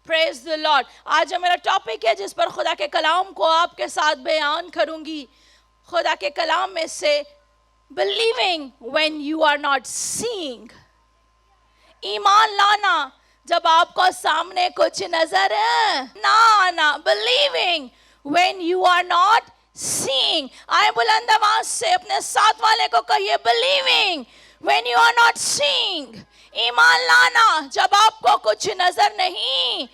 Praise the Lord. آج جو میرا ٹاپک ہے جس پر خدا کے کلام کو آپ کے ساتھ بیان کروں گی، خدا کے کلام میں سے believing when you are not seeing. ایمان لانا جب آپ کو سامنے کچھ نظر نہ آنا. Believing when you are not seeing. آئے بلند آواز سے اپنے ساتھ والے کو کہیے believing when you are not seeing. ایمان لانا جب آپ کو کچھ نظر نہیں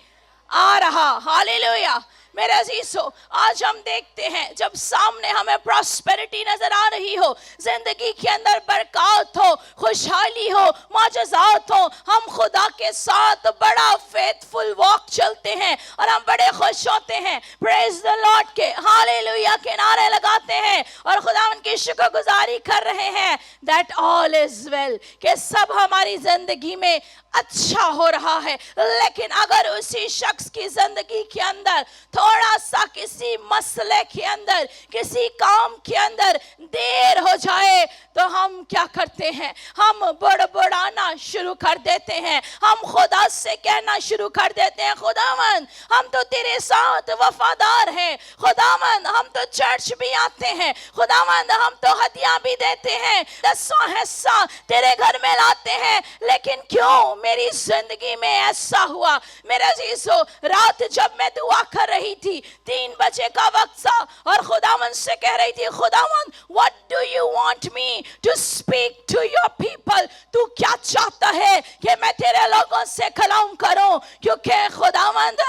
آ رہا. ہاللیلویا. میرے عزیزو، آج ہم دیکھتے ہیں جب سامنے ہمیں پراسپیرٹی نظر آ رہی ہو، زندگی کے اندر برکات ہو، خوشحالی ہو، معجزات ہو، ہم خدا کے ساتھ بڑا فیتھفل واک چلتے ہیں اور ہم بڑے خوش ہوتے ہیں. پریز دی لارڈ کے ہاللیلویا کے نعرے لگاتے ہیں اور خدا ان کی شکر گزاری کر رہے ہیں that all is well، کہ سب ہماری زندگی میں اچھا ہو رہا ہے. لیکن اگر اسی شخص کی زندگی کے اندر تھوڑا سا کسی مسئلے کے اندر، کسی کام کے اندر دیر ہو جائے تو ہم کیا کرتے ہیں؟ ہم بڑبڑانا شروع کر دیتے ہیں. ہم خدا سے کہنا شروع کر دیتے ہیں خداوند ہم تو تیرے ساتھ وفادار ہیں، خداوند ہم تو چرچ بھی آتے ہیں، خداوند ہم تو ہدیہ بھی دیتے ہیں، 10واں حصہ تیرے گھر میں لاتے ہیں، لیکن کیوں میری زندگی میں ایسا ہوا؟ میرے عزیزو، رات جب میں دعا کر رہی تھی، 3 بجے کا وقت تھا اور خداوند سے کہہ رہی تھی خداوند what do you want me to speak to your people؟ تو کیا چاہتا ہے کہ میں تیرے لوگوں سے کلام کروں؟ کیونکہ خداوند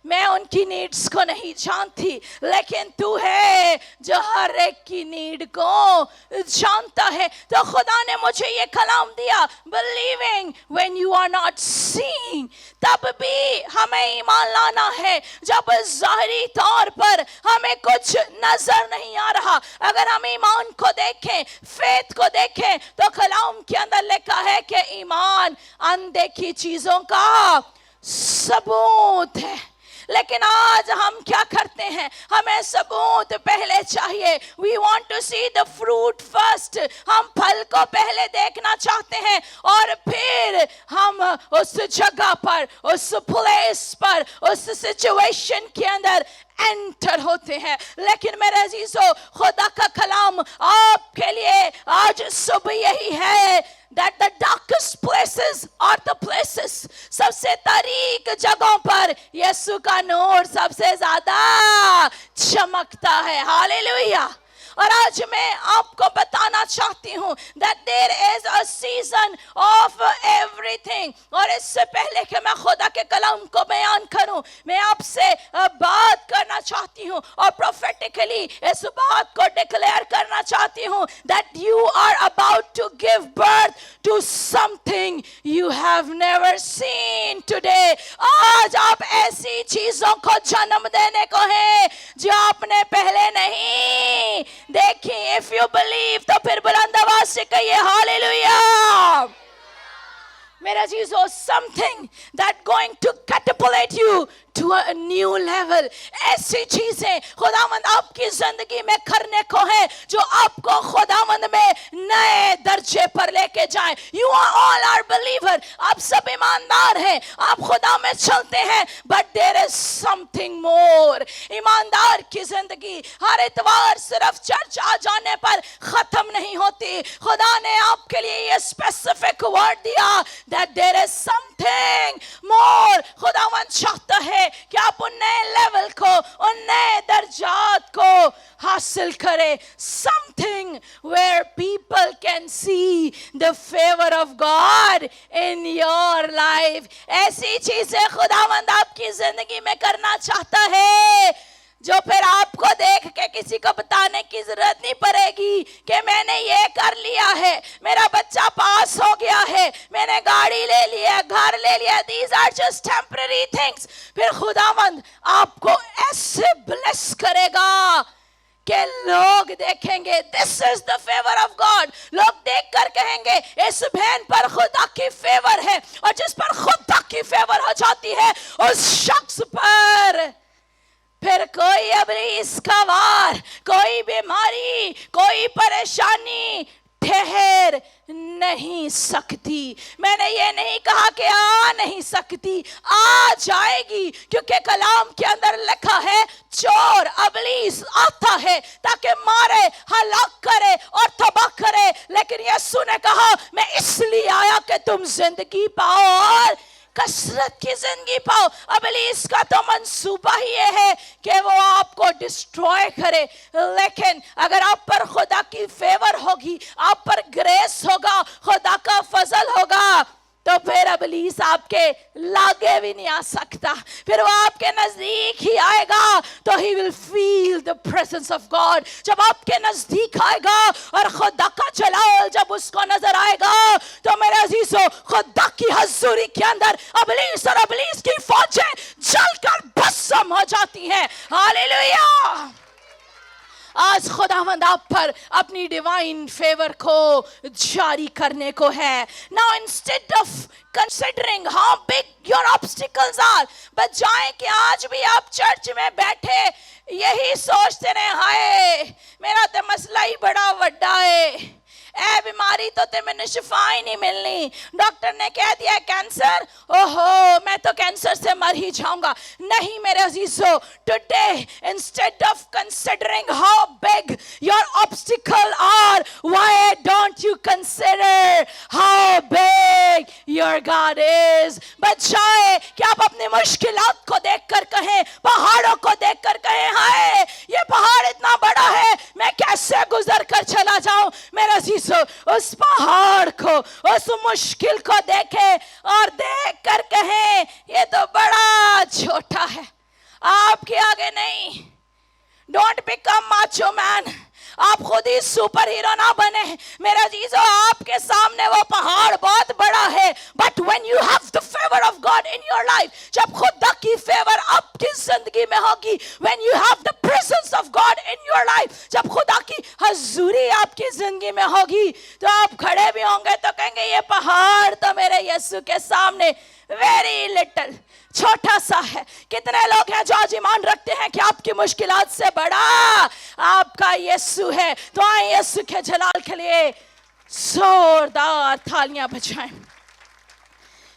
میں ان کی نیڈز کو نہیں جانتی، لیکن تو ہے جو ہر ایک کی نیڈ کو جانتا ہے. تو خدا نے مجھے یہ کلام دیا believing when you are not seeing. تب بھی ہمیں ایمان لانا ہے جب ظاہری طور پر ہمیں کچھ نظر نہیں آ رہا. اگر ہم ایمان کو دیکھیں، فیتھ کو دیکھیں، تو کلام کے اندر لکھا ہے کہ ایمان اندیکھی چیزوں کا ثبوت ہے. لیکن آج ہم کیا کرتے ہیں؟ ہمیں ثبوت پہلے چاہیے. We want to see the fruit first. ہم پھل کو پہلے دیکھنا چاہتے ہیں اور پھر ہم اس جگہ پر، اس پلیس پر، اس سچویشن کے اندر انٹر ہوتے ہیں. لیکن میرے عزیزو، خدا کا کلام آپ کے لیے آج صبح یہی ہے that the darkest places are the places. سب سے تاریک جگہوں پر یسوع کا نور سب سے زیادہ چمکتا ہے. ہاللیلویا. اور آج میں آپ کو بتانا چاہتی ہوں that there is a season of everything. اور اس سے پہلے کہ میں خدا کے کلام کو بیان کروں، میں آپ سے بات کرنا چاہتی ہوں اور prophetically اس بات کو ڈکلیئر کرنا چاہتی ہوں that you are about to give birth to something you have never seen today. آج آپ ایسی چیزوں کو جنم دینے کو ہیں جو آپ نے پہلے نہیں دیکھی. if you believe تو پھر بلند آواز سے کہیے ہاللیلویا. میرے عزیزو، something that going to catapult you to a new level. ایسی چیزیں خداوند آپ کی زندگی میں کرنے کو ہے جو آپ کو خداوند میں نئے درجے پر لے کے جائیں. You are all are believer. آپ سب ایماندار ہیں، آپ خدا میں چلتے ہیں، but there is something more. ایماندار کی زندگی ہر اتوار صرف چرچ آ جانے پر ختم نہیں ہوتی. خدا نے آپ کے لیے یہ اسپیسیفک ورڈ دیا that there is something more. خداوند چاہتا ہے کہ آپ ان نئے لیول کو، ان نئے درجات کو حاصل کرے. Something where people can see the favor of God in your life. ایسی چیزیں خداوند آپ کی زندگی میں کرنا چاہتا ہے جو پھر آپ کو دیکھ کے کسی کو بتانے کی ضرورت نہیں پڑے گی کہ میں نے یہ کر لیا ہے، میرا بچہ پاس ہو گیا ہے، میں نے گاڑی لے لیا، گھر لے لیا. These are just temporary things. پھر خداوند آپ کو ایسے بلیس کرے گا کہ لوگ دیکھیں گے this is the favor of God. لوگ دیکھ کر کہیں گے اس بہن پر خدا کی فیور ہے، اور جس پر خدا کی فیور ہو جاتی ہے اس شخص پر پھر کوئی ابلیس کا وار، کوئی بیماری، کوئی پریشانی ٹھہر नहीं सकती. मैंने ये नहीं कहा कि आ नहीं सकती, आ जाएगी, क्योंकि कलाम के अंदर लिखा है चोर इब्लीस आता है ताकि मारे, हलाक करे और तबाह करे. लेकिन यीशु ने कहा मैं इसलिए आया कि तुम जिंदगी पाओ और कसरत की जिंदगी पाओ. इब्लीस का तो मंसूबा ही ये है कि वो आपको डिस्ट्रॉय करे. लेकिन अगर आप पर खुदा की फेवर होगी, आप पर ग्रेस होगा, खुदा का फजल होगा, तो फिर इब्लीस आपके लागे भी नहीं आ सकता. फिर वो आपके नजदीक ही आएगा तो he will feel the presence of God. जब आपके नजदीक आएगा और खुदा का जलाल जब उसको नजर आएगा, तो मेरे अजीजों, खुदा की हजूरी के अंदर इब्लीस और इब्लीस की फौजें जलकर भस्म हो जाती हैं. हालेलुया. आज खुदावंद आप पर अपनी डिवाइन फेवर को जारी करने को है. Now instead of considering how big your obstacles are, बजाय कि आज भी आप चर्च में बैठे यही सोचते रहे हाय मेरा तो मसला ही बड़ा बड़ा है, ए बीमारी तो तुम्हें शिफा ही नहीं मिलनी, डॉक्टर ने कह दिया कैंसर, ओहो मैं तो कैंसर से मर ही जाऊंगा. नहीं मेरे अजीजों, today instead of considering how big your obstacle are, why don't you consider how big your God is. बजाय कि आप अपनी मुश्किलात को देखकर कहें, पहाड़ों को देखकर कहें हाय ये पहाड़ इतना बड़ा है मैं कैसे गुजर कर चला जाऊं, मेरा उस पहाड़ को, उस मुश्किल को देखे और देख कर कहें ये तो बड़ा छोटा है, आपके आगे नहीं. Don't become macho man. आप खुद ही सुपर हीरो ना बने मेरा जीजो. आपके सामने वो पहाड़ बहुत बड़ा है, but when you have the favour of God in your life, जब खुदा की फेवर आपकी जिंदगी में होगी, when you have the presence of God in your life, जब खुदा की हजूरी आपकी जिंदगी में होगी, तो आप खड़े भी होंगे तो कहेंगे ये पहाड़ तो मेरे यीशु के सामने वेरी लिटिल, छोटा सा है. कितने लोग हैं जो आज ईमान रखते हैं कि आपकी मुश्किलात से बड़ा आपका यीशु है. तो आए यीशु के जलाल के लिए जोरदार तालियां बजाएं.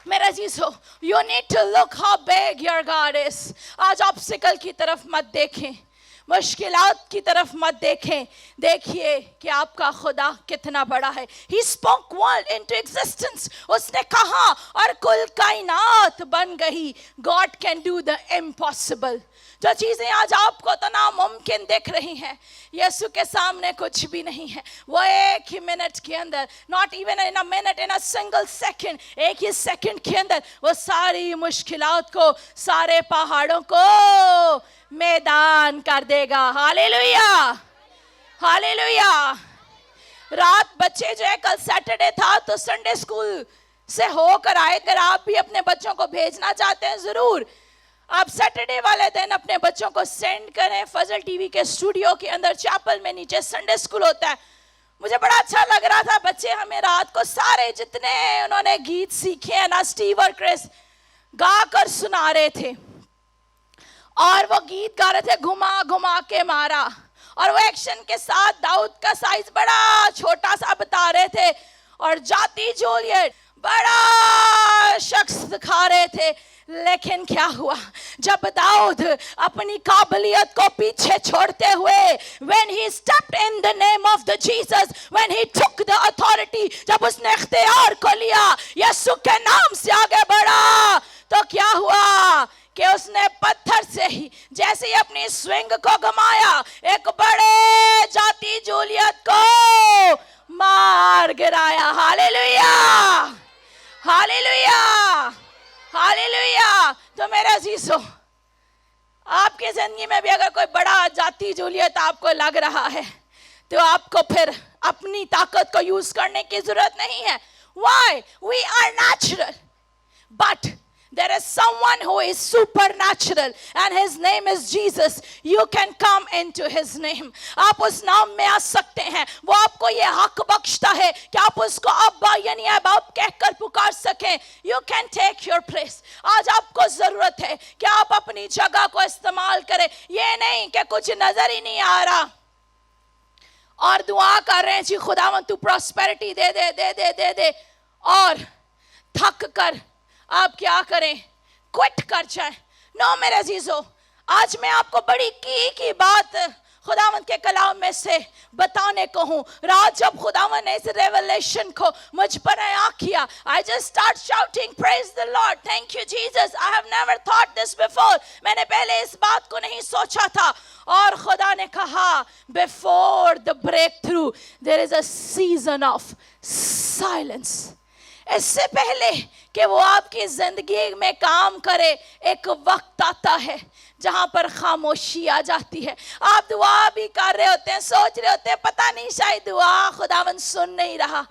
मेरा जीसो, you need to look how big your God is. आज ऑब्स्टिकल की तरफ मत देखें, मुश्किलात की तरफ मत देखें, देखिए कि आपका खुदा कितना बड़ा है. He spoke world into existence. उसने कहा और कुल कायनात बन गई. God can do the impossible. जो चीजें आज आपको तो नामुमकिन दिख रही हैं, यीशु के सामने कुछ भी नहीं है. वो एक ही मिनट के अंदर, not even in a minute, in a single second, एक ही सेकंड के अंदर वो सारी मुश्किलात को, सारे पहाड़ों को मैदान कर देगा. Hallelujah, hallelujah. रात बच्चे जो है, कल सैटरडे था तो संडे स्कूल से होकर आए. अगर आप भी अपने बच्चों को भेजना चाहते हैं, जरूर आप सैटरडे वाले दिन अपने बच्चों को सेंड करें. फजल टीवी के स्टूडियो के अंदर चैपल में नीचे संडे स्कूल होता है. मुझे बड़ा अच्छा लग रहा था, बच्चे हमें रात को सारे जितने उन्होंने गीत सीखे हैं ना, स्टीव और क्रिस गा कर सुना रहे थे. और वो गीत गा रहे थे घुमा घुमा के मारा, और वो एक्शन के साथ दाऊद का साइज बड़ा छोटा सा बता रहे थे, और जाती जूलियट बड़ा शख्स दिखा रहे थे. लेकिन क्या हुआ जब दाऊद अपनी काबिलियत को पीछे छोड़ते हुए, when he stepped in the name of the Jesus, when he took the authority, जब उसने इख्तियार को लिया, यीशु के नाम से आगे बढ़ा, तो क्या हुआ कि उसने पत्थर से ही जैसे ही अपनी स्विंग को घुमाया, एक बड़े जाती जूलियत को मार गिराया. Hallelujah, hallelujah, hallelujah. तो मेरे अजीजों, आपकी जिंदगी में भी अगर कोई बड़ा जाती जूलियत आपको लग रहा है, तो आपको फिर अपनी ताकत को यूज करने की जरूरत नहीं है. Why? We are natural, but there is someone who is supernatural, and his name is Jesus. You can come into his name. आप उस नाम में आ सकते हैं. वो आपको ये हक बख्शता है कि आप उसको अब्बा यानी बाप कहकर पुकार सकें. You can take your place. आज आपको जरूरत है कि आप अपनी जगह को इस्तेमाल करें. ये नहीं कि कुछ नजर ही नहीं आ रहा اور دعا کر رہے ہیں جی خداوند تو پراسپیرٹی دے دے دے دے دے دے, اور تھک کر آپ کیا کریں, کوئٹ کر جائیں. نو میرے عزیزو, آج میں آپ کو بڑی کی بات خداوند کے کلام میں سے بتانے کو ہوں. رات جب خداوند نے اس ریولیشن کو مجھ پر عطا کیا, I just start shouting praise the Lord, thank you Jesus, I have never thought this before. میں نے پہلے اس بات کو نہیں سوچا تھا, اور خدا نے کہا before the breakthrough there is a season of silence. اس سے پہلے کہ وہ آپ کی زندگی میں کام کرے, ایک وقت آتا ہے جہاں پر خاموشی آ جاتی ہے. آپ دعا بھی کر رہے ہوتے ہیں, سوچ رہے ہوتے ہیں پتہ نہیں شاید دعا خداوند سن نہیں رہا.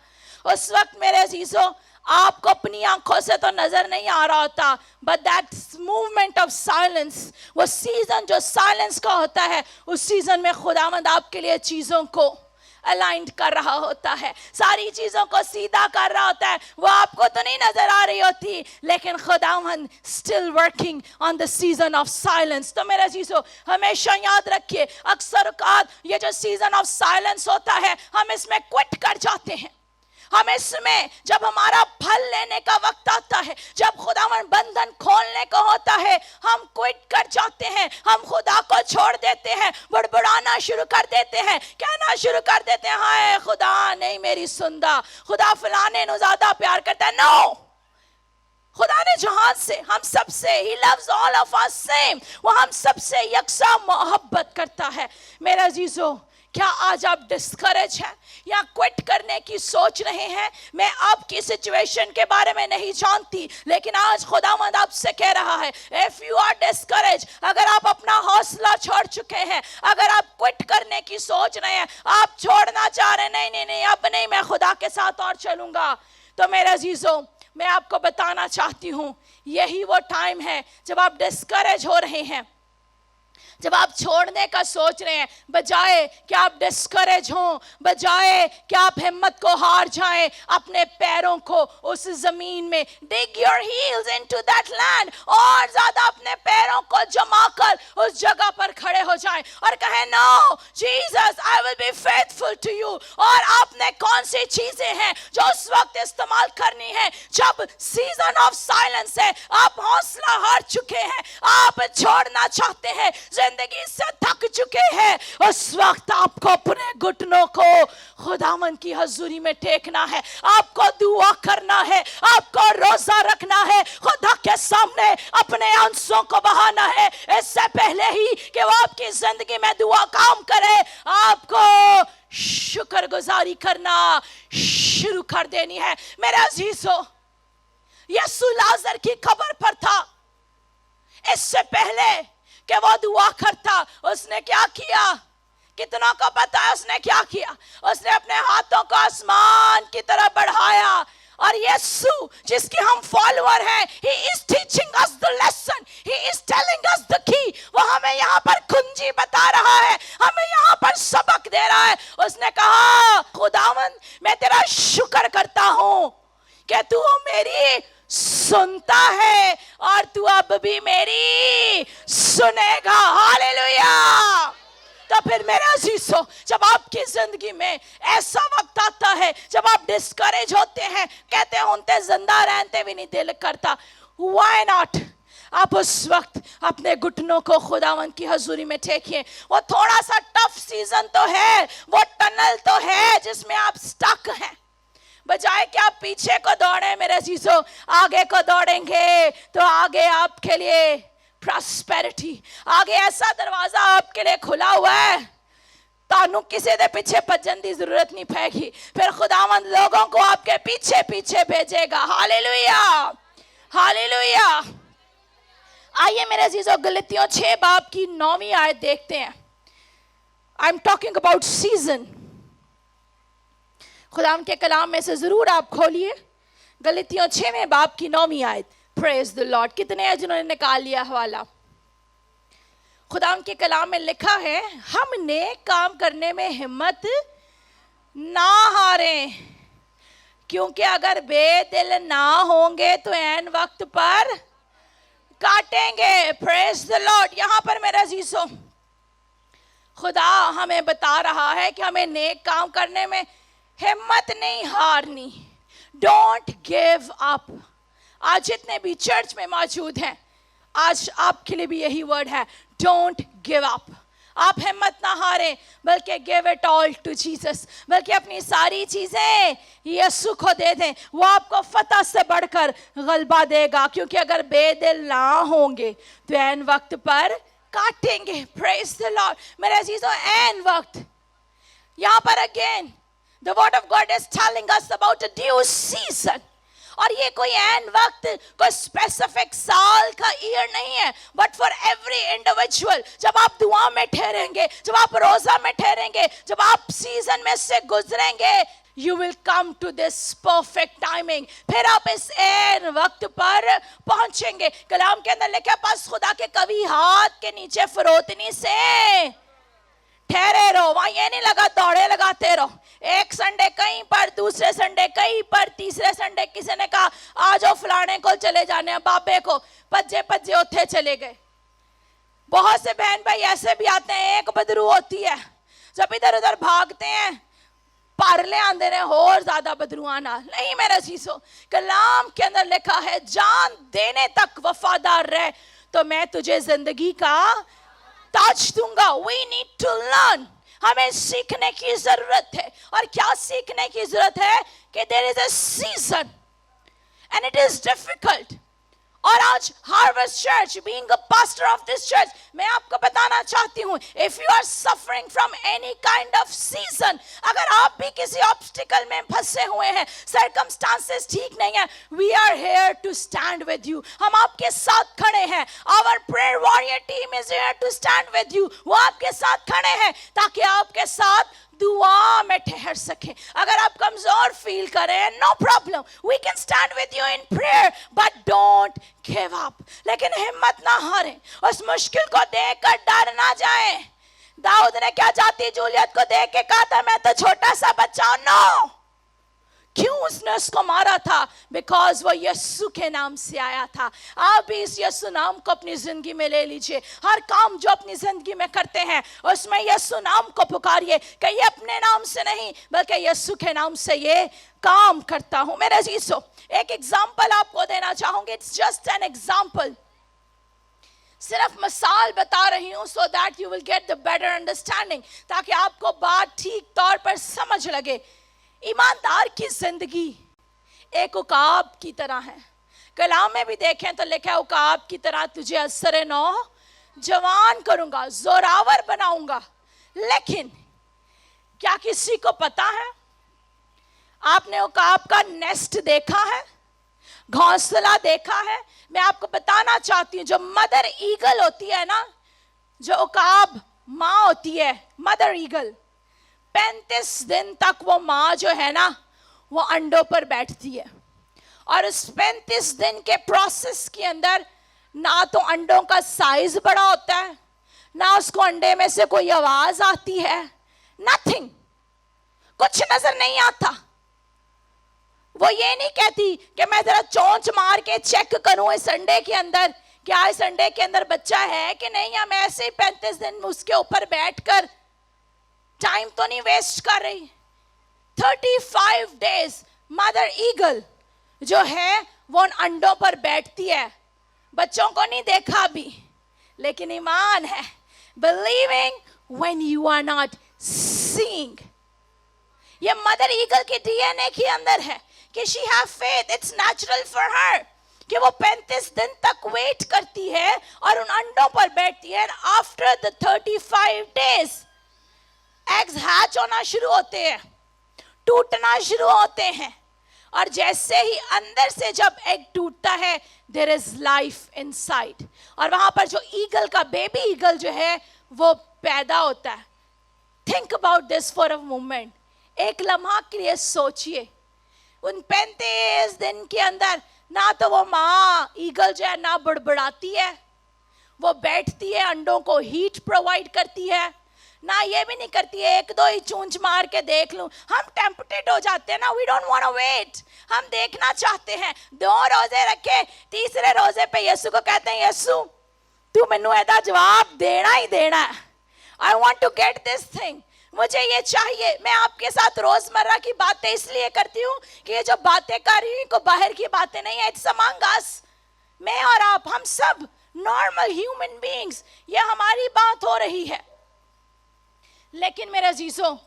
اس وقت میرے عزیزوں آپ کو اپنی آنکھوں سے تو نظر نہیں آ رہا ہوتا, but that movement of silence, وہ سیزن جو سائلنس کا ہوتا ہے, اس سیزن میں خداوند آپ کے لیے چیزوں کو الائنڈ کر رہا ہوتا ہے, ساری چیزوں کو سیدھا کر رہا ہوتا ہے. وہ آپ کو تو نہیں نظر آ رہی ہوتی, لیکن خداوند still working on the season of silence. تو میرے عزیزو ہمیشہ یاد رکھیے, اکثر اوقات یہ جو سیزن آف سائلنس ہوتا ہے ہم اس میں کوئٹ کر جاتے ہیں. ہم اس میں جب ہمارا پھل لینے کا وقت آتا ہے, جب خداوند بندھن کھولنے کو ہوتا ہے, ہم کوئٹ کر جاتے ہیں, ہم خدا کو چھوڑ دیتے ہیں, بڑبڑانا شروع کر دیتے ہیں, کہنا شروع کر دیتے ہیں ہائے خدا نہیں میری سندا, خدا فلانے نو زیادہ پیار کرتا ہے. نو, خدا نے جہاں سے ہم سب سے, he loves all of us same, وہ ہم سب سے یکساں محبت کرتا ہے. میرے عزیزو کیا آج آپ ڈسکریج ہیں یا کوئٹ کرنے کی سوچ رہے ہیں؟ میں آپ کی سچویشن کے بارے میں نہیں جانتی, لیکن آج خداوند آپ سے کہہ رہا ہے if you are discouraged, اگر آپ اپنا حوصلہ چھوڑ چکے ہیں, اگر آپ کوئٹ کرنے کی سوچ رہے ہیں, آپ چھوڑنا چاہ رہے ہیں نہیں اب نہیں میں خدا کے ساتھ اور چلوں گا, تو میرے عزیزوں میں آپ کو بتانا چاہتی ہوں یہی وہ ٹائم ہے جب آپ ڈسکریج ہو رہے ہیں, جب آپ چھوڑنے کا سوچ رہے ہیں, بجائے کہ آپ ڈسکریج ہوں, بجائے کہ آپ ہمت کو ہار جائیں, اپنے پیروں کو اس زمین میں dig your heels into that land, اور زیادہ اپنے پیروں کو جما کر اس جگہ پر کھڑے ہو جائیں اور کہیں no Jesus I will be faithful to you. اور آپ نے کون سی چیزیں ہیں جو اس وقت استعمال کرنی ہے جب سیزن آف سائلنس ہے, آپ حوصلہ ہار چکے ہیں, آپ چھوڑنا چاہتے ہیں, زندگی سے تھک چکے ہیں, اس وقت آپ کو اپنے گھٹنوں کو خداوند کی حضوری میں ٹیکنا ہے, آپ کو دعا کرنا ہے, آپ کو روزہ رکھنا ہے, خدا کے سامنے اپنے آنسوں کو بہانا ہے. اس سے پہلے ہی کہ وہ آپ کی زندگی میں دعا کام کرے, آپ کو شکر گزاری کرنا شروع کر دینی ہے. میرے عزیزو یسوع لازر کی قبر پر تھا, اس سے پہلے کہ وہ دعا کرتا اس نے کیا کیا؟ کتنوں کو پتا ہے اس نے کیا کیا؟ اس نے اپنے ہاتھوں کو آسمان کی طرف بڑھایا, اور یسوع جس کے ہم فالوور ہیں, he is teaching us the lesson, he is telling us the key, وہ ہمیں یہاں پر کنجی بتا رہا ہے, ہمیں یہاں پر سبق دے رہا ہے. اس نے کہا خداوند میں تیرا شکر کرتا ہوں کہ تو میری سنتا ہے اور تو اب بھی میری سنے گا. ہاللیلویہ. تو پھر میرے عزیزو جب آپ کی زندگی میں ایسا وقت آتا ہے جب آپ ڈسکریج ہوتے ہیں, کہتے ہیں انتے زندہ رہتے بھی نہیں دل کرتا, why not آپ اس وقت اپنے گھٹنوں کو خداوند کی حضوری میں ٹیکیے. وہ تھوڑا سا ٹف سیزن تو ہے, وہ ٹنل تو ہے جس میں آپ سٹک ہیں, بجائے کہ آپ پیچھے کو دوڑیں میرے عزیزو, آگے کو دوڑیں گے تو آگے آپ کے لیے پراسپیرٹی, آگے ایسا دروازہ آپ کے لیے کھلا ہوا ہے, تانوں کسی دے پیچھے بھجن دی ضرورت نہیں پائے گی, پھر خداوند لوگوں کو آپ کے پیچھے پیچھے بھیجے گا. ہاللیلویہ ہاللیلویہ. آئیے میرے عزیزو گلتیوں 6 باب کی 9ویں آیت دیکھتے ہیں. I'm talking about season. خدا ان کے کلام میں سے ضرور آپ کھولیے گلتیوں 6 باب کی 9ویں آیت. Praise the Lord. کتنے ہیں جنہوں نے نکال لیا حوالہ؟ خدا ان کے کلام میں لکھا ہے ہم نیک کام کرنے میں ہمت نہ ہاریں, کیونکہ اگر بے دل نہ ہوں گے تو عین وقت پر کاٹیں گے. Praise the Lord. یہاں پر میرے عزیزو खुदा हमें बता रहा है कि हमें नेक काम करने में हिम्मत नहीं हारनी. Don't give up. आज जितने भी चर्च में मौजूद हैं, आज आपके लिए भी यही वर्ड है, डोंट गिव अप. आप हिम्मत ना हारें, बल्कि give it all to Jesus. बल्कि अपनी सारी चीजें यीशु को दे दें. वो आपको फतह से बढ़कर गलबा देगा, क्योंकि अगर बेदिल ना होंगे तो ऐन वक्त पर काटेंगे. Praise the Lord. मेरे अजीजों, ऐन वक्त, यहाँ पर again the word of God is telling us about a due season. और ये कोई ऐन वक्त, कोई स्पेसिफिक साल का ईयर नहीं है, बट फॉर एवरी इंडिविजुअल. जब आप दुआ में ठहरेंगे, जब आप रोजा में ठहरेंगे, जब आप सीजन में से गुजरेंगे, you will come to this perfect timing. फिर आप इस ऐन वक्त पर पहुंचेंगे. कलाम के अंदर लिखा, पास खुदा के कभी हाथ के नीचे फरोतनी से ठहरे रहो. वहां ये नहीं लगा दौड़े लगाते रहो. एक संडे कहीं पर, दूसरे संडे कहीं पर, तीसरे संडे किसी ने कहा आ जाओ फलाने को चले जाने हैं, बाबे को, भज्जे भज्जे उठे चले गए. बहुत से बहन भाई ऐसे भी आते हैं, एक बदरू होती है, जब इधर उधर भागते हैं पारले आंदे ने और ज्यादा बदरुआ ना. नहीं मेरे चीजों, कलाम के अंदर लिखा है, जान देने तक वफादार रह तो मैं तुझे जिंदगी का ताज दूंगा. We need to learn. हमें सीखने की जरूरत है. और क्या सीखने की जरूरत है? कि there is a season and it is difficult. और आज harvest church, being a pastor of this church, मैं आपको बताना चाहती हूँ, if you are suffering from any kind of season, अगर आप भी किसी ऑब्स्टिकल में फंसे हुए हैं, सर्कमस्टांसेस ठीक नहीं है, we are here to stand with you. हम आपके साथ खड़े हैं. Our prayer warrior team is here to stand with you. वो आपके साथ खड़े हैं ताकि आपके साथ दुआ में ठहर सके. अगर आप कमजोर फील करें, no problem, we can stand with you in prayer, but don't give up. लेकिन हिम्मत ना हारें. उस मुश्किल को देखकर डर ना जाएं. दाऊद ने क्या जाती जूलियत को देख के कहा था, मैं तो छोटा सा बच्चा हूं. नो. क्यों उसने उसको मारा था? बिकॉज वो यीशु के नाम से आया था. आप भी इस यीशु नाम को अपनी जिंदगी में ले लीजिए. हर काम जो अपनी जिंदगी में करते हैं उसमें यीशु नाम को पुकारिए. कि ये अपने नाम से नहीं, बल्कि यीशु के नाम से ये काम करता हूं. मेरे अजीजों, एक एग्जाम्पल आपको देना चाहूंगी. It's just an example. सिर्फ मिसाल बता रही हूं so that you will get the better understanding, ताकि आपको बात ठीक तौर पर समझ लगे. ईमानदार की जिंदगी एक उकाब की तरह है. कलाम में भी देखें तो लिखा है, उकाब की तरह तुझे असर नौ जवान करूंगा, जोरावर बनाऊंगा. लेकिन क्या किसी को पता है, आपने उकाब का नेस्ट देखा है, घोंसला देखा है? मैं आपको बताना चाहती हूँ, जो मदर ईगल होती है ना, जो उकाब माँ होती है, मदर ईगल, 35 दिन तक वो माँ जो है ना, वो अंडों पर बैठती है. और उस 35 दिन के प्रोसेस के अंदर ना तो अंडों का साइज बड़ा होता है, ना उसको अंडे में से कोई आवाज आती है, नथिंग, कुछ नजर नहीं आता. वो ये नहीं कहती कि मैं जरा चोंच मार के चेक करूं इस अंडे के अंदर, क्या इस अंडे के अंदर बच्चा है कि नहीं, या मैं ऐसे ही 35 दिन उसके ऊपर बैठकर टाइम तो नहीं वेस्ट कर रही. 35 डेज मदर ईगल जो है वो उन अंडों पर बैठती है. बच्चों को नहीं देखा भी, लेकिन ईमान है, believing when you are not seeing. ये मदर ईगल के डीएनए के अंदर है कि she have faith. It's natural for her कि वो 35 दिन तक वेट करती है और उन अंडों पर बैठती है. After the 35 days eggs hatch होना शुरू होते हैं, टूटना शुरू होते हैं. और जैसे ही अंदर से जब एग टूटता है, देयर इज लाइफ इनसाइड. और वहां पर जो ईगल का बेबी ईगल जो है वो पैदा होता है. Think about this for a moment. एक लम्हा के लिए सोचिए, उन 35 दिन के अंदर ना तो वो माँ ईगल जो है ना बड़बड़ाती है, वो बैठती है, अंडों को हीट प्रोवाइड करती है, ना ये भी नहीं करती है एक दो ही चूंच मार के देख लूं. हम टेम्पटेड हो जाते हैं ना, we don't want to wait. हम देखना चाहते हैं. 2 रोजे रखे, तीसरे रोजे पे यीशु को कहते हैं, यीशु तू मैनू एदा जवाब देना ही देना है. I want to get this thing. मुझे ये चाहिए. मैं आपके साथ रोजमर्रा की बातें इसलिए करती हूँ कि ये जो बातें कर रही हूँ को बाहर की बातें नहीं है. It's among us. मैं और आप, हम सब नॉर्मल ह्यूमन बीइंग्स, ये हमारी बात हो रही है. लेकिन मेरे अजीजों,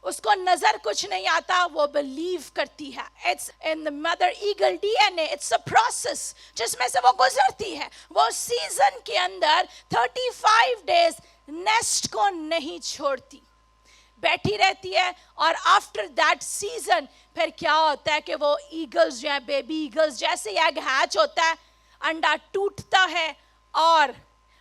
उसको नजर कुछ नहीं आता, वो बिलीव करती है. It's in the mother eagle DNA. It's a process जिसमें से वो गुजरती है. वो सीजन के अंदर 35 डेज नेस्ट को नहीं छोड़ती, बैठी रहती है. और आफ्टर दैट सीजन फिर क्या होता है कि वो ईगल्स जो है, बेबी ईगल्स, जैसे एग हैच होता है, अंडा टूटता है और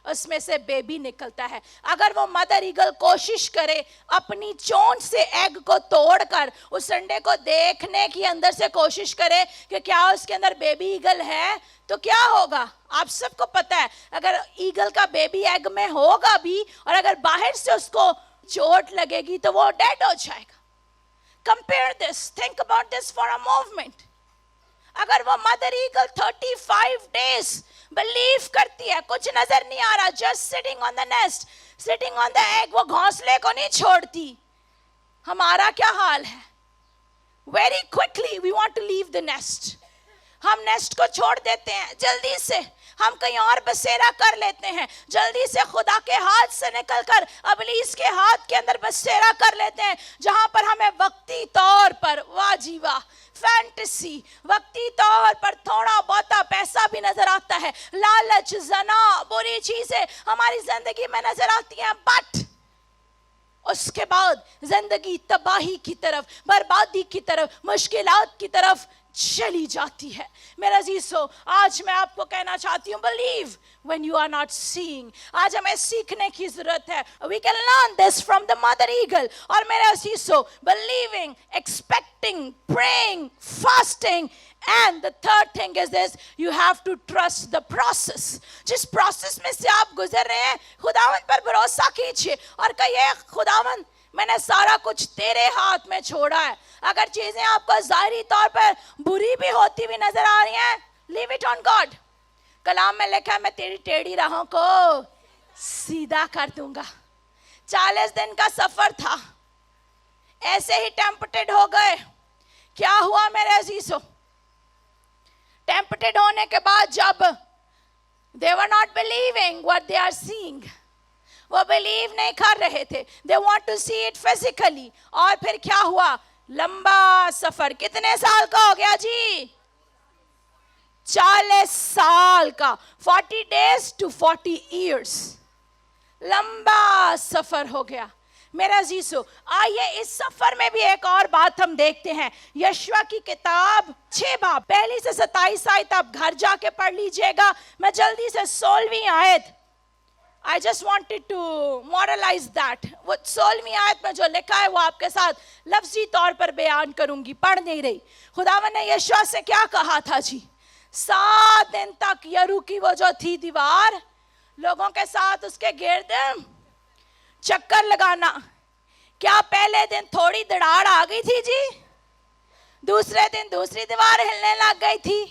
उसमें से बेबी निकलता है. अगर वो मदर ईगल कोशिश करे अपनी चोंच से एग को तोड़कर उस अंडे को देखने की अंदर से कोशिश करे कि क्या उसके अंदर बेबी ईगल है, तो क्या होगा आप सबको पता है. अगर ईगल का बेबी एग में होगा भी और अगर बाहर से उसको चोट लगेगी तो वो डेड हो जाएगा. Compare this, think about this for a moment. अगर वो मदर ईगल 35 डेज बिलीव करती है, कुछ नजर नहीं आ रहा, just sitting on the nest, sitting on the egg, वो घोंसले को नहीं छोड़ती, हमारा क्या हाल है? Very quickly we want to leave the nest. हम नेस्ट को छोड़ देते हैं जल्दी से, हम कहीं और बसेरा कर लेते हैं, जल्दी से खुदा के हाथ से निकलकर अबलीस के हाथ के अंदर बसेरा कर लेते हैं, जहां पर हमें वक्ती तौर पर, वाह जी वाह, फैंटेसी, वक्ती तौर पर थोड़ा बहुता पैसा भी नजर आता है, लालच, जना, बुरी चीजें हमारी जिंदगी में नजर आती हैं. बट उसके बाद जिंदगी तबाही की तरफ, बर्बादी की तरफ, मुश्किलात की तरफ चली जाती है. मेरा अजीजों, आज मैं आपको कहना चाहती हूँ, believe when you are not seeing. आज हमें सीखने की जरूरत है. We can learn this from the mother eagle. और मेरे अजीजों, believing, expecting, praying, fasting, and the third thing is this, you have to trust the process. जिस process में से आप गुजर रहे हैं, खुदावंद पर भरोसा कीजिए और कहिए, खुदावंद मैंने सारा कुछ तेरे हाथ में छोड़ा है. अगर चीजें आपको ज़ाहिरी तौर पर बुरी भी होती हुई नजर आ रही हैं, लीव इट ऑन गॉड. कलाम में लिखा है, मैं तेरी टेढ़ी राहों को सीधा कर दूंगा. 40 दिन का सफर था, ऐसे ही टेम्पटेड हो गए. क्या हुआ मेरे अजीजों? टेम्पटेड होने के बाद जब they were not believing what they are seeing, वो बिलीव नहीं कर रहे थे, they want to see it physically. और फिर क्या हुआ? लंबा सफर. कितने साल का हो गया जी? 40 साल का. 40 days to 40 years. लंबा सफर हो गया. मेरा अजीजों, आइए इस सफर में भी एक और बात हम देखते हैं. यशवा की किताब 6 बाब 1 से 27 आयत आप घर जाके पढ़ लीजिएगा. मैं जल्दी से 16वीं आयत, I just wanted to moralize that. वो 16वीं आयत में जो लिखा है वो आपके साथ लफ्जी तौर पर बयान करूंगी, पढ़ नहीं रही. खुदावन ने यशवा से क्या कहा था जी? 7 दिन तक यरू की वो जो थी दीवार, लोगों के साथ उसके गिर्द चक्कर लगाना. क्या पहले दिन थोड़ी दरार आ गई थी जी? दूसरे दिन दूसरी दीवार हिलने लग गई थी.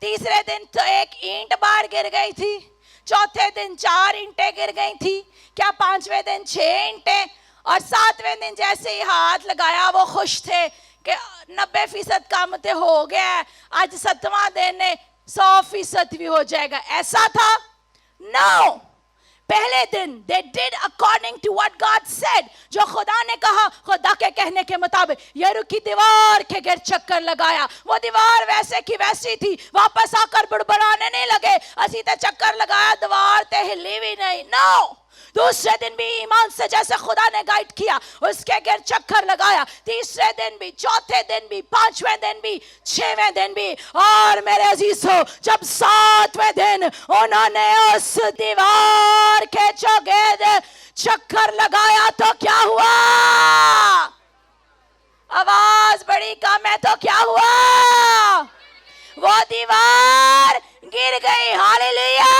तीसरे दिन तो एक ईंट बाहर गिर गई थी. चौथे दिन 4 ईंटें गिर गई थी. क्या 5वें दिन 6 ईंटें? और 7वें दिन जैसे ही हाथ लगाया वो खुश थे कि 90% काम तो हो गया, आज 7वां दिन 100% भी हो जाएगा. ऐसा था? No. पहले दिन they did according to what God said. जो खुदा ने कहा, खुदा के कहने के मुताबिक यरू की दीवार के गिर चक्कर लगाया. वो दीवार वैसे की वैसी थी. वापस आकर बड़बड़ाने नहीं लगे, असी ते चक्कर लगाया, दीवार ते हिली भी नहीं. No. दूसरे दिन भी ईमान से जैसे खुदा ने गाइड किया, उसके गिर चक्कर लगाया. तीसरे दिन भी, चौथे दिन भी, 5वें दिन भी, 6वें दिन भी. और मेरे अजीजों, जब 7वें दिन उन्होंने उस दीवार के चौगिर्द चक्कर लगाया तो क्या हुआ? आवाज बड़ी कम है, तो क्या हुआ? वो दीवार गिर गई. Hallelujah,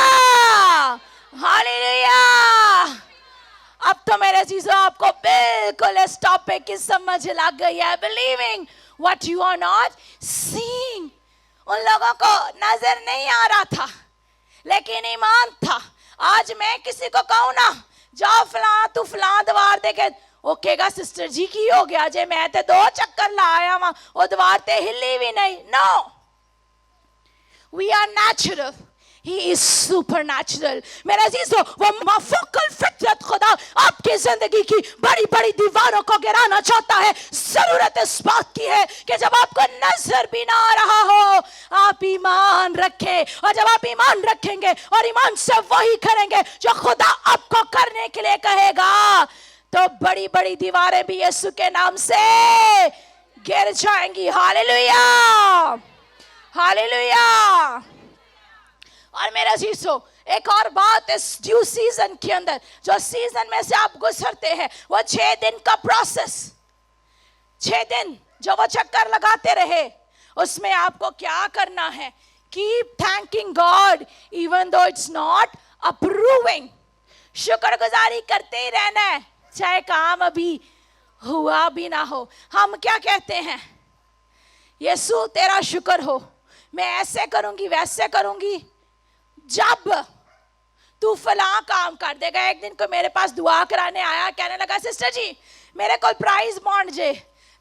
hallelujah. अब तो मेरे अजीजों आपको बिल्कुल इस टॉपिक की समझ लग गई है. Believing what you are not seeing. उन लोगों को नजर नहीं आ रहा था लेकिन ईमान था. आज मैं किसी को कहूँ ना, ਜਾ ਫਲਾਂ ਤੂੰ ਫਲਾਂ ਦੀਵਾਰ ਦੇ ਕੇ ਉਹ ਕਹੇਗਾ ਸਿਸਟਰ ਜੀ ਕੀ ਹੋ ਗਿਆ ਜੇ ਮੈਂ ਤੇ 2 ਚੱਕਰ ਲਾ ਆਇਆ ਵਾਂ ਉਹ ਦੀਵਾਰ ਤੇ ਹਿੱਲੀ ਵੀ ਨਹੀਂ no we are natural He is supernatural. मेरे अजीजों वो माफूकल फितरत खुदा आपकी जिंदगी की बड़ी बड़ी दीवारों को गिराना चाहता है. जरूरत इस बात की है कि जब आपको नजर भी ना आ रहा हो आप ईमान रखें और जब आप ईमान रखेंगे और ईमान से वही करेंगे जो खुदा आपको करने के लिए कहेगा तो बड़ी बड़ी दीवारें भी यीशु के नाम से गिर जाएंगी. Hallelujah hallelujah. और मेरे अजीजों एक और बात इस ड्यू सीजन के अंदर जो सीजन में से आप गुजरते हैं वो 6 दिन का प्रोसेस 6 दिन जो वो चक्कर लगाते रहे उसमें आपको क्या करना है keep thanking God even though it's not approving. शुक्रगुजारी करते ही रहना है चाहे काम अभी हुआ भी ना हो. हम क्या कहते हैं यीशु तेरा शुक्र हो मैं ऐसे करूंगी वैसे करूंगी. जब तू फलां काम कर देगा. एक दिन को मेरे पास दुआ कराने आया कहने लगा सिस्टर जी मेरे को प्राइज बॉन्ड जे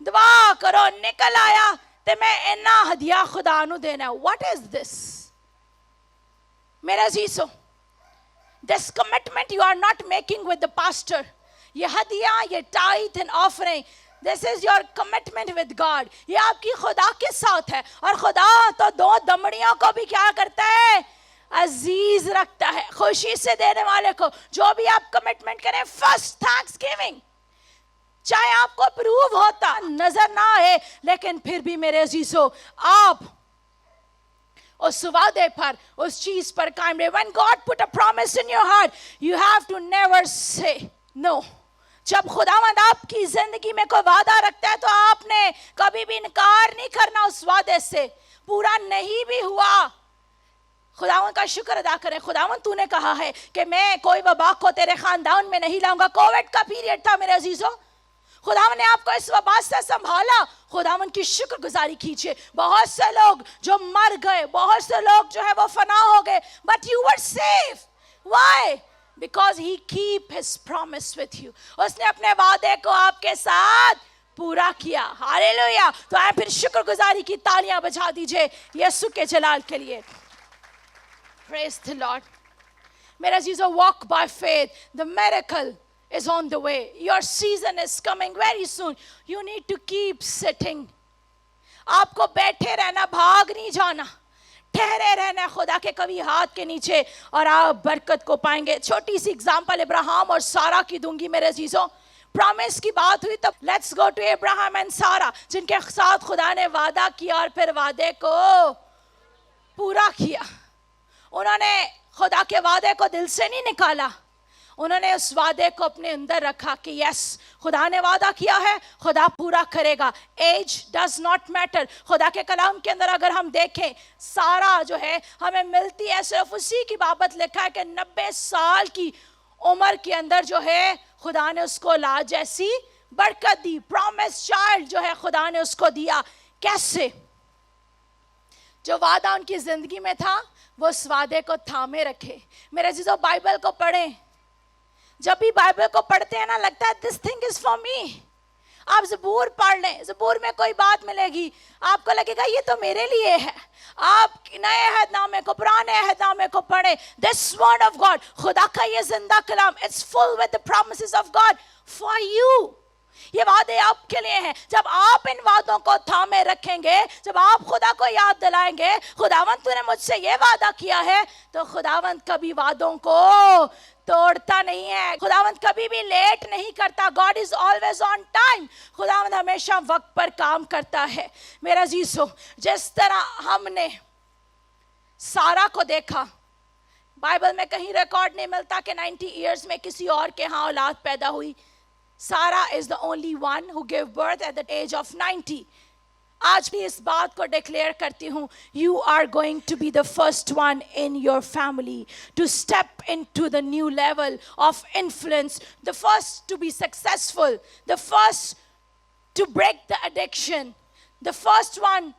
दुआ करो निकल आया ते मैं इन्ना हदिया खुदा नू देना. व्हाट इज दिस मेरे अजीजों this commitment you are not making with the pastor. ये हदिया ये tithe and offering this is your commitment with God. ये आपकी खुदा के साथ है और खुदा तो 2 दमड़ियों को भी क्या करता है अजीज रखता है. खुशी से देने वाले को जो भी आप कमिटमेंट करें फर्स्ट थैंक्स गिविंग चाहे आपको अप्रूव होता नजर ना आए लेकिन फिर भी मेरे अजीजों आप उस वादे पर उस चीज पर कायम रहे. When God put a promise in your heart you have to never say no. जब खुदावंद आपकी जिंदगी में कोई वादा रखता है तो आपने कभी भी इनकार नहीं करना उस वादे से. पूरा नहीं भी हुआ खुदावन का शुक्र अदा करें. खुदावन तूने कहा है कि मैं कोई वबा को तेरे खानदान में नहीं लाऊंगा. कोविड का पीरियड था मेरे अजीजों खुदावन ने आपको इस वबा से संभाला. खुदावन की शुक्रगुजारी कीजिए. बहुत से लोग जो मर गए बहुत से लोग जो है वो फना हो गए but you were safe. Why because he keep his promise with you. उसने अपने वादे को आपके साथ पूरा किया. हालेलुया. तो आए फिर शुक्रगुजारी की तालियां बजा दीजिए यीशु के जलाल के लिए. Praise the Lord. मेरे अजीजों walk by faith. The miracle is on the way. Your season is coming very soon. You need to keep sitting. आपको बैठे रहना भाग नहीं जाना ठहरे रहना खुदा के कभी हाथ के नीचे और आप बरकत को पाएंगे. छोटी सी एग्जाम्पल इब्राहिम और सारा की दूंगी मेरे अजीजों. प्रॉमिस की बात हुई तो let's go to Ibrahim and Sara जिनके साथ खुदा ने वादा किया और फिर वादे को पूरा किया. उन्होंने खुदा के वादे को दिल से नहीं निकाला. उन्होंने उस वादे को अपने अंदर रखा कि यस खुदा ने वादा किया है खुदा पूरा करेगा. Age does not matter. खुदा के कलाम के अंदर अगर हम देखें सारा जो है हमें मिलती है सिर्फ उसी की बाबत लिखा है कि 90 साल की उम्र के अंदर जो है खुदा ने उसको औलाद जैसी बरकत दी. प्रॉमिस चाइल्ड जो है खुदा ने उसको दिया. कैसे जो वादा उनकी जिंदगी में था वो उस वादे को थामे रखे. मेरे अजीजों बाइबल को पढ़ें. जब भी बाइबल को पढ़ते हैं ना लगता है this thing is for me. आप ज़बूर पढ़ लें ज़बूर में कोई बात मिलेगी आपको लगेगा ये तो मेरे लिए है. आप नए अहदनामे को पुराने अहदनामे को पढ़ें. दिस वर्ड ऑफ गॉड खुदा का ये जिंदा कलाम it's full with the promises of God for you. ये वादे आपके लिए हैं. जब आप इन वादों को थामे रखेंगे जब आप खुदा को याद दिलाएंगे खुदावंत तूने मुझसे ये वादा किया है तो खुदावंत कभी वादों को तोड़ता नहीं है. खुदावंत कभी भी लेट नहीं करता. God is always on time. खुदावंत हमेशा वक्त पर काम करता है. मेरा अजीजों जिस तरह हमने सारा को देखा बाइबल में कहीं रिकॉर्ड नहीं मिलता कि 90 इयर्स में किसी और के यहाँ औलाद पैदा हुई. Sarah is the only one who gave birth at the age of 90. आज भी इस बात को डिक्लेयर करती हूँ you are going to be the first one in your family to step into the new level of influence, the first to be successful, the first to break the addiction, the first one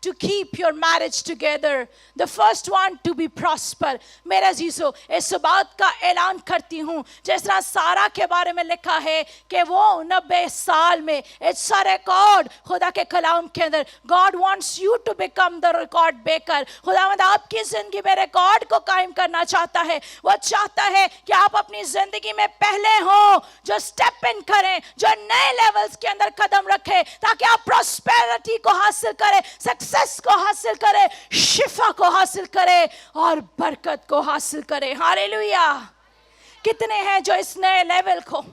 to keep your marriage together. The first one to be prosper. मेरे अजीजों, इस बात का ऐलान करती हूँ जिस तरह सारा के बारे में लिखा है कि वो 90 साल में it's a record खुदा के कलाम के अंदर. God wants you to become the record breaker. खुदावंद आपकी जिंदगी में रिकॉर्ड को कायम करना चाहता है. वो चाहता है कि आप अपनी जिंदगी में पहले हो जो स्टेप इन करें, जो नए लेवल्स के अंदर कदम रखें, ताकि आप प्रॉस्पेरिटी को हासिल करें, सक्सेस को हासिल करें, शिफा को हासिल करें और बरकत को हासिल करें. हालेलुया. कितने हैं जो इस नए लेवल को,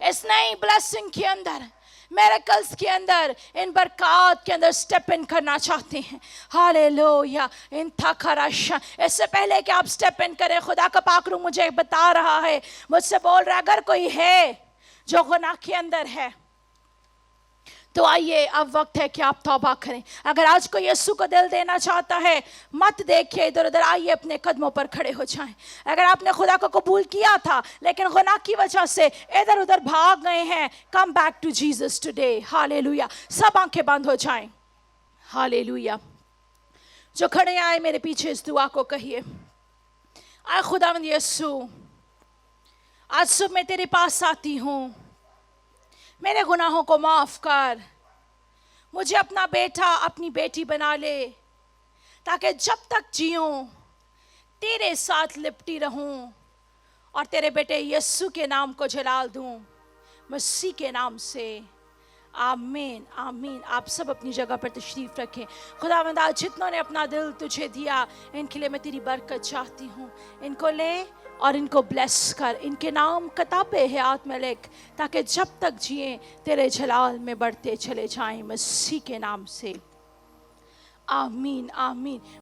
इस नई ब्लेसिंग के अंदर, मिरेकल्स के अंदर, इन बरकत के अंदर स्टेप इन करना चाहते हैं. हालेलुया. इन थकराशा. इससे पहले कि आप स्टेप इन करें, खुदा का पाक रूह मुझे बता रहा है, मुझसे बोल रहा है, अगर कोई है जो गुनाह के अंदर है तो आइए अब वक्त है कि आप तौबा करें. अगर आज कोई यीशु को दिल देना चाहता है, मत देखिए इधर उधर, आइए अपने कदमों पर खड़े हो जाएं. अगर आपने खुदा को कबूल किया था लेकिन गुनाह की वजह से इधर उधर भाग गए हैं, come back to Jesus today. Hallelujah. सब आंखें बंद हो जाएं. हालेलुया. जो खड़े आए मेरे पीछे इस दुआ को कहिए. आए खुदावंद यीशु, आज सुबह मैं तेरे पास आती हूँ, मेरे गुनाहों को माफ कर, मुझे अपना बेटा अपनी बेटी बना ले, ताकि जब तक जीऊं तेरे साथ लिपटी रहूं और तेरे बेटे यीशु के नाम को जलाल दूं, मसीह के नाम से. आमीन आमीन. आप सब अपनी जगह पर तशरीफ रखें. खुदावंद आज जितनों ने अपना दिल तुझे दिया, इनके लिए मैं तेरी बरकत चाहती हूँ. इनको ले और इनको ब्लेस कर, इनके नाम किताबे हयात में लिख, ताकि जब तक जिए तेरे जलाल में बढ़ते चले जाएं, मसीह के नाम से. आमीन आमीन.